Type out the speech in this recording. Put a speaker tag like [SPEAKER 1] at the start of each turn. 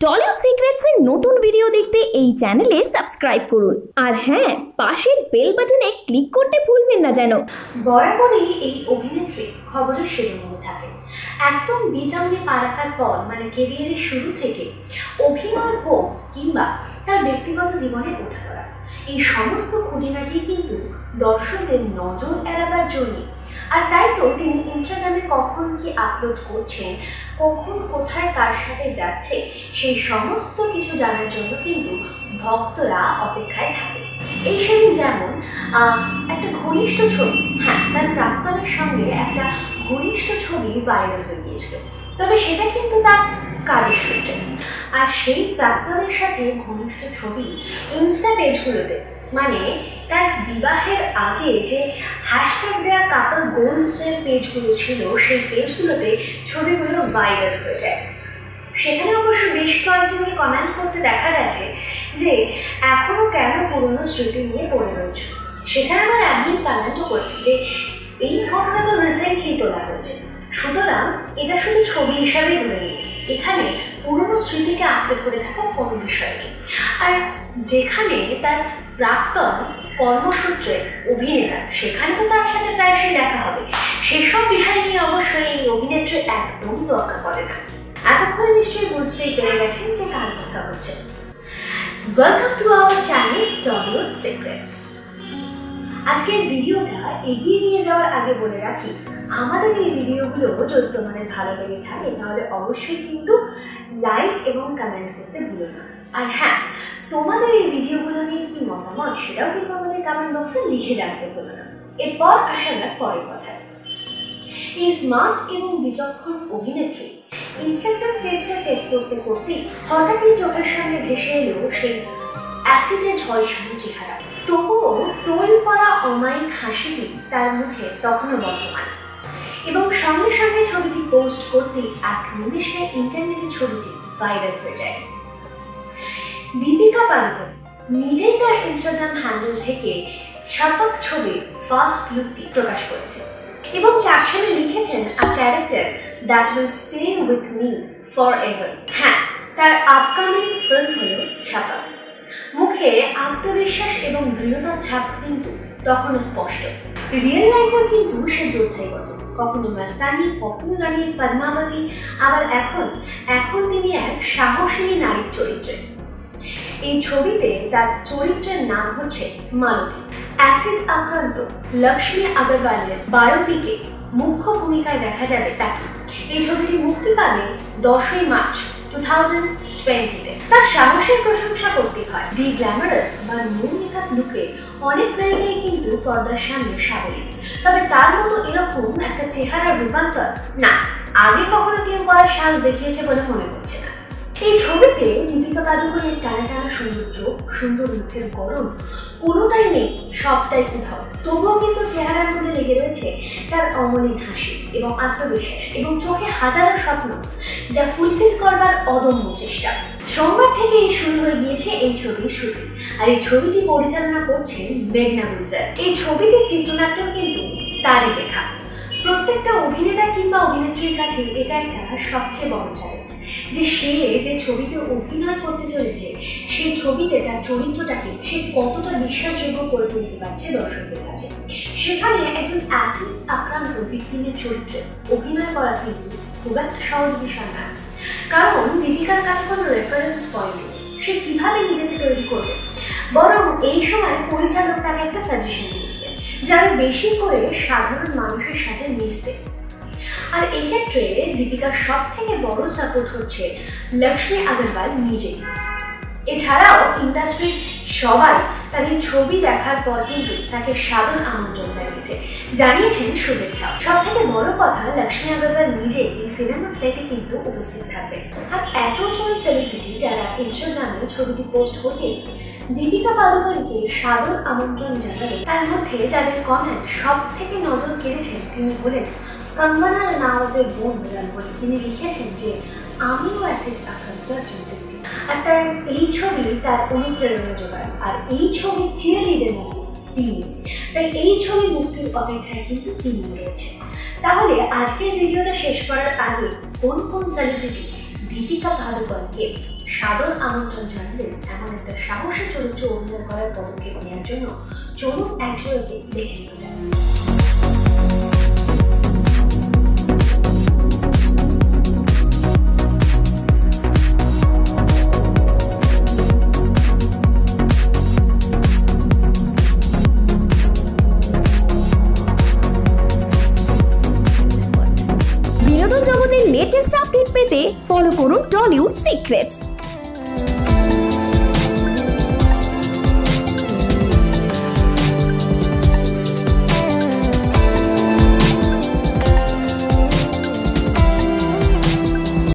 [SPEAKER 1] Tollywood secrets এর নতুন video দেখতে এই চ্যানেলে সাবস্ক্রাইব করুন আর হ্যাঁ পাশের বেল বাটনে ক্লিক করতে ভুলবেন না যেন।
[SPEAKER 2] বরাবরই এই অভিনেত্রী খবরের শিরোনামে থাকে। একদম বিটাউনে পা রাখার পর মানে কেরিয়ারের শুরু থেকে অভিনয় হোক কিংবা তার ব্যক্তিগত জীবনের ওঠাপড়া, এই সমস্ত খুঁটিনাটি কিন্তু দর্শকদের নজর এড়াবার জন্য। আর তাই তো তিনি ইনস্টাগ্রামে কখন কি আপলোড করছেন, কখন কোথায় কার সাথে যাচ্ছে, সেই সমস্ত কিছু জানার জন্য কিন্তু ভক্তরা অপেক্ষায় থাকে। এই সেদিন যেমন একটা ঘনিষ্ঠ ছবি, তার প্রাক্তনের সঙ্গে একটা ঘনিষ্ঠ ছবি ভাইরাল হয়ে গিয়েছিল, তবে সেটা কিন্তু তার কাজের সূত্রে। আর সেই প্রাক্তনের সাথে ঘনিষ্ঠ ছবি ইনস্টা পেজগুলোতে, মানে তার বিবাহের আগে যে হ্যাশট্যাগ দেওয়া কাপল গোলসের পেজগুলো ছিল, সেই পেজগুলোতে ছবিগুলো ভাইরাল হয়ে যায়। সেখানে অবশ্য বেশ কয়েকজনকে কমেন্ট করতে দেখা গেছে যে এখনও কেন পুরনো স্মৃতি নিয়ে পড়ে রয়েছে। সেখানে আমার অ্যাডমিন কমেন্টও করেছে যে এই ফটোটা তো রিসেন্টলি তোলা হয়েছে, সুতরাং এটা শুধু ছবি হিসাবেই ধরে নিই, এখানে পুরনো স্মৃতিকে আঁকড়ে ধরে থাকার কোনো বিষয় নেই। আর যেখানে তার প্রাক্তন কর্মসূত্রে অভিনেতা, সেখানে তো তার সাথে প্রায়শই দেখা হবে, সেসব বিষয় নিয়ে অবশ্যই এই অভিনেত্রী একদম তোয়াক্কা করে না। এতক্ষণে নিশ্চয়ই বুঝতেই পেরে গেছেন যে কার কথা হচ্ছে। Welcome to our channel Tollywood secrets. আজকের ভিডিওটা এগিয়ে নিয়ে যাওয়ার আগে বলে রাখি, আমাদের এই ভিডিওগুলো যদি তোমাদের ভালো লেগে থাকে তাহলে অবশ্যই কিন্তু লাইক এবং কমেন্ট করতে ভুলো না। আর হ্যাঁ, তোমাদের এই ভিডিওগুলো নিয়ে কি মতামত সেটাও কিন্তু আমাদের কমেন্ট বক্সে লিখে জানাতে ভুলো না। এরপর আসা যাক পরের কথায়। এই স্মার্ট এবং বিচক্ষণ অভিনেত্রী ইনস্টাগ্রাম পেজটা চেক করতে করতেই হঠাৎই চোখের সামনে ভেসে এলো সেই অ্যাসিডে ঝলসানো চেহারা। তবুও টোল করা অমায়িক হাসিটি তার মুখে তখনও বর্তমান, এবং সঙ্গে সঙ্গে ছবিটি পোস্ট করতেই এক নিমেষে ইন্টারনেটে ছবিটি ভাইরাল হয়ে যায়। দীপিকা পাদুকোন নিজেই তার ইনস্টাগ্রাম হ্যান্ডেল থেকে ছাপাক ছবির ফার্স্ট লুকটি প্রকাশ করেছে এবং ক্যাপশনে লিখেছেন a character that will stay with me for ever. হ্যাঁ, তার আপকামিং ফিল্ম হলো ছাপাক। মুখে আত্মবিশ্বাস এবং দৃঢ়তার ছাপ কিন্তু তখনও স্পষ্ট। রিয়েল লাইফেও কিন্তু সে যোদ্ধাই বটে, কখনো মাস্তানি, কখনো রানী পদ্মাবতী, আবার এখন তিনি এক সাহসিনী নারীর চরিত্রে। এই ছবিতে তার চরিত্রের নাম হচ্ছে মালতী। অ্যাসিড আক্রান্ত লক্ষ্মী আগরওয়ালের বায়োপিকে মুখ্য ভূমিকায় দেখা যাবে তাকে। এই ছবিটি মুক্তি পাবে 10ই মার্চ 2020-তে। তার সাহসের প্রশংসা করতে হয়। ডি গ্ল্যামারাস বা নো মেকআপ লুকে অনেক নায়িকাই কিন্তু পর্দার সামনে সাবলীল, তবে তার মতো এরকম একটা চেহারার রূপান্তর না আগে কখনো কেউ করার সাহস দেখিয়েছে বলে মনে করছে না। এই ছবিতে দীপিকা পাদুকোনের টানা টানা সুন্দর চোখ, সুন্দর মুখের গরম কোনোটাই নেই, সবটাই উধাও। তবুও কিন্তু চেহারার মধ্যে লেগে রয়েছে তার অমলিন হাসি এবং আত্মবিশ্বাস, এবং চোখে হাজারো স্বপ্ন যা ফুলফিল করবার অদম্য চেষ্টা। সোমবার থেকে শুরু হয়ে গিয়েছে এই ছবির শুটিং, আর এই ছবিটি পরিচালনা করছেন মেঘনা গুলজার। এই ছবিটির চিত্রনাট্য কিন্তু তারই লেখা। প্রত্যেকটা অভিনেতা কিংবা অভিনেত্রীর কাছে এটা একটা সবচেয়ে বড় চ্যালেঞ্জ যে সে যে ছবিতে অভিনয় করতে চলেছে, সেই ছবিতে তার চরিত্রটাকে সে কতটা বিশ্বাসযোগ্য করে তুলতে পারছে দর্শকদের কাছে। সেখানে একজন অ্যাসিড আক্রান্ত ভিকটিমের চরিত্রে অভিনয় করা কিন্তু খুব একটা সহজ বিষয় না, কারণ দীপিকার কাছে কোনো রেফারেন্স পয়েন্ট নেই। সে কিভাবে নিজেকে তৈরি করবে, বরং এই সময় পরিচালক তাকে একটা সাজেশন দিয়েছিলেন যারা বেশি করে সাধারণ মানুষের সাথে মিশতে। আর এক্ষেত্রে দীপিকার সব থেকে বড় সাপোর্ট হচ্ছে লক্ষ্মী আগরওয়াল নিজেই। এছাড়াও ইন্ডাস্ট্রির সবাই তার এই ছবি দেখার পর কিন্তু তাকে সাদর আমন্ত্রণ জানিয়েছেন শুভেচ্ছা। সব থেকে বড় কথা, লক্ষ্মী আগরওয়াল নিজে এই সিনেমা সেটে কিন্তু উপস্থিত থাকবেন। আর এতজন সেলিব্রিটি যারা ইনস্টাগ্রামে ছবিটি পোস্ট করতেই দীপিকা পাদুকোনকে সাদর আমন্ত্রণ জানাবেন, তার মধ্যে যাদের কমেন্ট সব থেকে নজর কেড়েছেন তিনি হলেন কঙ্গনা রানাওয়াতের বোন রণবীর। তিনি লিখেছেন যে আমিও অ্যাসিড আক্রান্ত একজন ব্যক্তি, আর তার এই ছবি তার অনুপ্রেরণা যোগায়, আর এই ছবি চিরদিনের মতো তিনি, তাই এই ছবি মুক্তির অপেক্ষায় কিন্তু তিনি রয়েছে। তাহলে আজকের ভিডিওটা শেষ করার আগে কোন কোন সেলিব্রিটি দীপিকা পাডুকোনকে সাদর আমন্ত্রণ জানালেন এমন একটা সাহসী চরিত্রে অভিনয় করার পদক্ষেপ নেওয়ার জন্য। চলুন এক ঝলকে দেখে নেওয়া যাক।
[SPEAKER 1] বিনোদন জগতের লেটেস্ট আপডেট পেতে ফলো করুন টলিউড সিক্রেটস।